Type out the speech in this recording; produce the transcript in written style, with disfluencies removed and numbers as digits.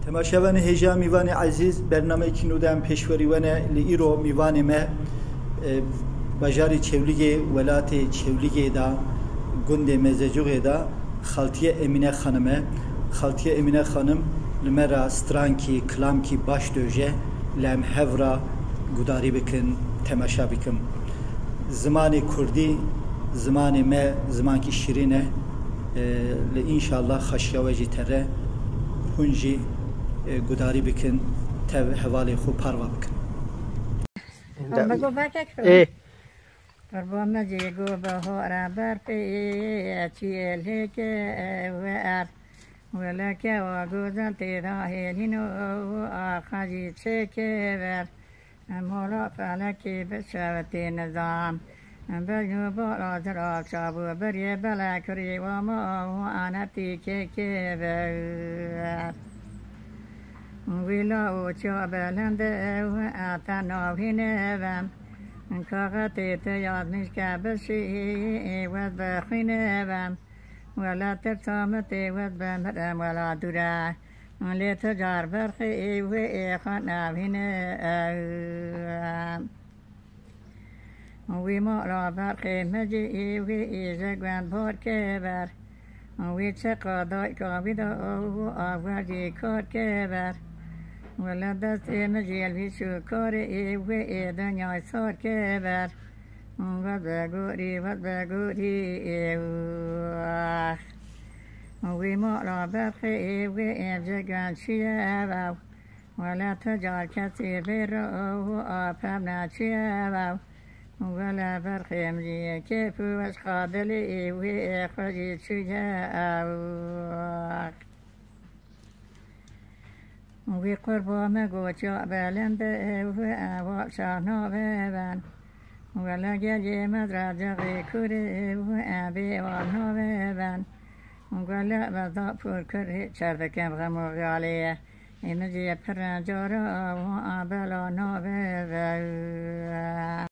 تماشاوان هجا میوان عزیز برنامه کی نودم پیشوری ونه لیرو میوان ما بجاری چولیگی ولات چولیگی دا گند مزجوگی دا خالتیه امینه خانمه خالتیه امینه خانم لمرا سترانکی کلامکی باش دوجه لام هفرا گوداری بکن تماشا بکن زمان کردی زمان ما زمان کی شیرینه ل انشالله خشیاوجی تره هنجی گوداری بکن تا حوالی خوب پروا بکن. بگو بکه قربان جیگو بهارا برپی چیله که ور ولکه و گوزن تیراهینو آخری چه که ور مولا فلکی بشوتی نظام بجنو بالا زراب شابو بری بلا کری و ما آنتی که ور ویلا و چا بلنده و اتناوینه وم کاغتی تیاد نشکه بشی و بخینه وم ولا ترسامتی و بمرم ولا دوره لیت جار برخی و خاناوینه وی مارا برخی مجی و زگوان بار که بر وی چه قادای کابید و آوردی کار که بر ولا دست مجیل بیشو کار و دنیای سار که بر و بگوری وی مارا برخی و جگان چیه و ولا تجار کسی بیرو و آفم نچیه و ولا برخي مجي كيف واش قابلي وخرجي شجاع وي قربا ما قوت يقبلن وشانا بابن ولا جاجي مدرجة كوري وابي وانا بابن ولا بضافر كري شرفك بغمو غالية إمجي برنجارا وابلانا بابن